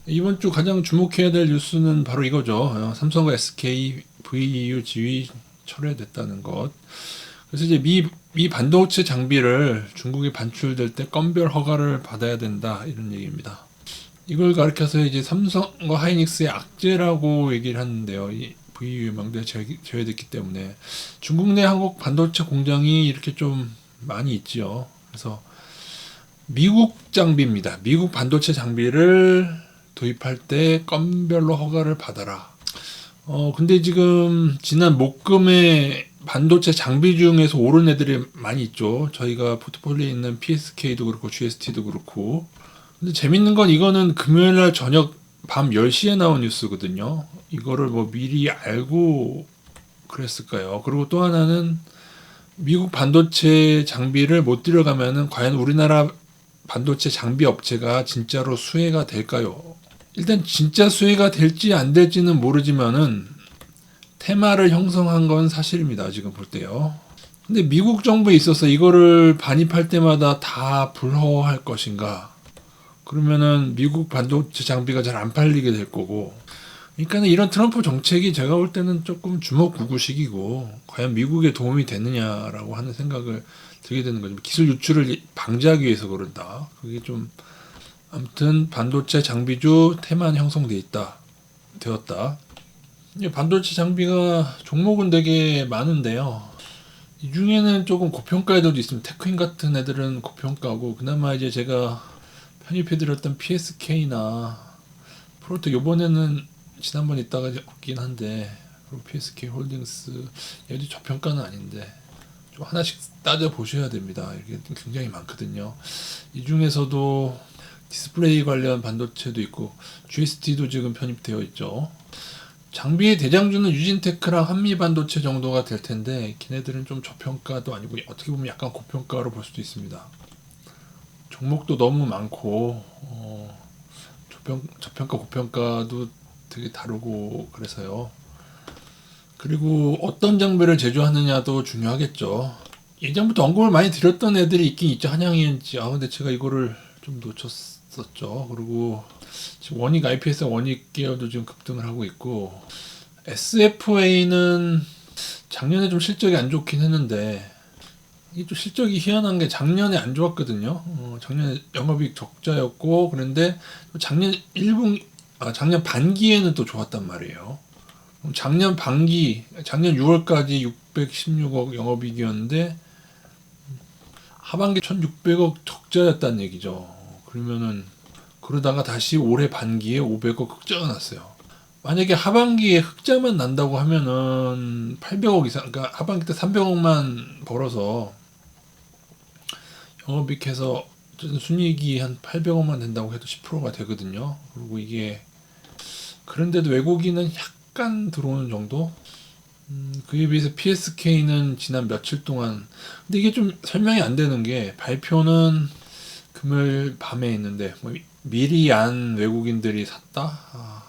이번 주 가장 주목해야 될 뉴스는 바로 이거죠. 삼성과 SK VU 지위 철회됐다는 것. 그래서 이제 미 반도체 장비를 중국에 반출될 때 건별 허가를 받아야 된다 이런 얘기입니다. 이걸 가리켜서 이제 삼성과 하이닉스의 악재라고 얘기를 하는데요. 이 VU 명단에 제외됐기 때문에 중국 내 한국 반도체 공장이 이렇게 좀 많이 있지요. 그래서 미국 장비입니다. 미국 반도체 장비를 도입할 때 건별로 허가를 받아라. 근데 지금 지난 목금에 반도체 장비 중에서 오른 애들이 많이 있죠. 저희가 포트폴리오에 있는 PSK도 그렇고 GST도 그렇고. 근데 재밌는 건 이거는 금요일 날 저녁 밤 10시에 나온 뉴스거든요. 이거를 뭐 미리 알고 그랬을까요? 그리고 또 하나는 미국 반도체 장비를 못 들여가면은 과연 우리나라 반도체 장비 업체가 진짜로 수혜가 될까요? 일단 진짜 수혜가 될지 안 될지는 모르지만은 테마를 형성한 건 사실입니다. 지금 볼 때요. 근데 미국 정부에 있어서 이거를 반입할 때마다 다 불허할 것인가? 그러면은 미국 반도체 장비가 잘 안 팔리게 될 거고. 그러니까는 이런 트럼프 정책이 제가 볼 때는 조금 주먹구구식이고 과연 미국에 도움이 되느냐라고 하는 생각을 들게 되는 거죠. 기술 유출을 방지하기 위해서 그런다. 그게 좀 아무튼 반도체 장비주 테만 형성돼 있다. 되었다. 반도체 장비가 종목은 되게 많은데요. 이 중에는 조금 고평가 애들도 있습니다. 테크인 같은 애들은 고평가고 그나마 이제 제가 편입해드렸던 PSK나 프로토 요번에는 지난번 있다가 없긴 한데 그리고 PSK 홀딩스 얘도 저평가는 아닌데 좀 하나씩 따져 보셔야 됩니다. 이게 굉장히 많거든요. 이 중에서도 디스플레이 관련 반도체도 있고 GST도 지금 편입되어 있죠. 장비의 대장주는 유진테크랑 한미반도체 정도가 될 텐데 걔네들은 좀 저평가도 아니고 어떻게 보면 약간 고평가로 볼 수도 있습니다. 종목도 너무 많고 저평가 고평가도 되게 다르고 그래서요. 그리고 어떤 장비를 제조하느냐도 중요하겠죠. 예전부터 언급을 많이 드렸던 애들이 있긴 있죠. 한양이엔지. 근데 제가 이거를 좀 놓쳤었죠. 그리고 지금 원익 IPS 원익 계열도 지금 급등을 하고 있고 SFA는 작년에 좀 실적이 안 좋긴 했는데 이게 좀 실적이 희한한 게 작년에 안 좋았거든요. 작년에 영업이익 적자였고 그런데 작년 1분 작년 반기에는 또 좋았단 말이에요. 작년 반기 작년 6월까지 616억 영업이익이었는데 하반기 1600억 적자였다는 얘기죠. 그러면은 그러다가 다시 올해 반기에 500억 흑자가 났어요. 만약에 하반기에 흑자만 난다고 하면은 800억 이상, 그러니까 하반기 때 300억만 벌어서 영업이익해서 순이익이 한 800억만 된다고 해도 10%가 되거든요. 그리고 이게 그런데도 외국인은 약간 들어오는 정도? 그에 비해서 PSK는 지난 며칠 동안 근데 이게 좀 설명이 안 되는 게 발표는 금요일 밤에 있는데 뭐 미리 안 외국인들이 샀다?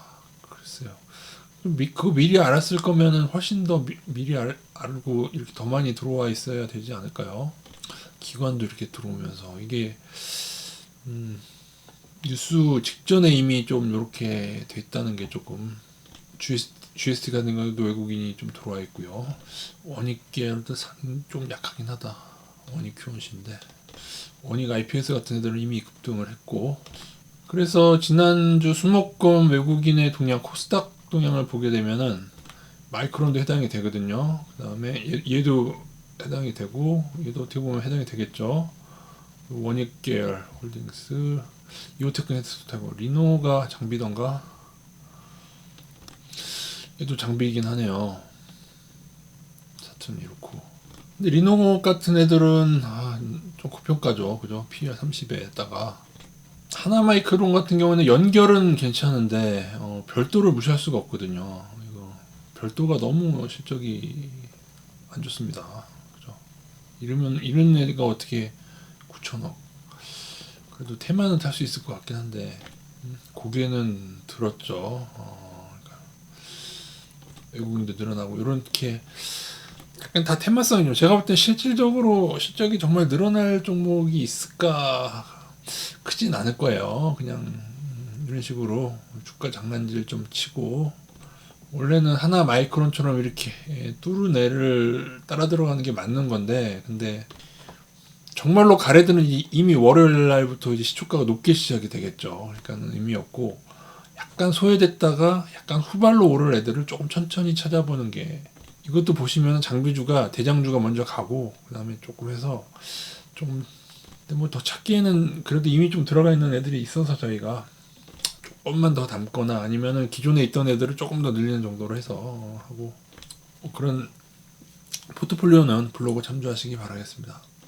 글쎄요. 그거 미리 알았을 거면은 훨씬 더 미리 알고 이렇게 더 많이 들어와 있어야 되지 않을까요? 기관도 이렇게 들어오면서 이게 뉴스 직전에 이미 좀 이렇게 됐다는 게 조금 GST 같은 경우도 외국인이 좀 들어와 있고요. 원익 계열도 좀 약하긴 하다. 원익 큐온시인데 원익 IPS 같은 애들은 이미 급등을 했고 그래서 지난주 수목금 외국인의 동향 코스닥 동향을 보게 되면은 마이크론도 해당이 되거든요. 그 다음에 얘도 해당이 되고 얘도 어떻게 보면 해당이 되겠죠. 원익 계열 홀딩스 이오테크네스도 되고 리노가 장비던가 얘도 장비이긴 하네요. 사튼 이렇고 근데 리노 같은 애들은 좀 고평가죠. 그죠? PR 30에다가 하나마이크론 같은 경우는 연결은 괜찮은데 별도를 무시할 수가 없거든요. 이거 별도가 너무 실적이 안 좋습니다. 그죠? 이런 애가 어떻게 9천억? 그래도 테마는 탈 수 있을 것 같긴 한데 고개는 들었죠. 그러니까 외국인도 늘어나고 이렇게 약간 다 테마성이죠. 제가 볼 때 실질적으로 실적이 정말 늘어날 종목이 있을까 크진 않을 거예요. 그냥 이런 식으로 주가 장난질 좀 치고, 원래는 하나 마이크론처럼 이렇게 뚜루네를 따라 들어가는 게 맞는 건데, 근데 정말로 가래드는 이미 월요일 날부터 이제 시초가가 높게 시작이 되겠죠. 그러니까는 의미 없고, 약간 소외됐다가 약간 후발로 오를 애들을 조금 천천히 찾아보는 게, 이것도 보시면 장비주가 대장주가 먼저 가고 그다음에 조금 해서 좀, 근데 뭐 더 찾기에는 그래도 이미 좀 들어가 있는 애들이 있어서 저희가 조금만 더 담거나 아니면은 기존에 있던 애들을 조금 더 늘리는 정도로 해서 하고, 그런 포트폴리오는 블로그 참조하시기 바라겠습니다.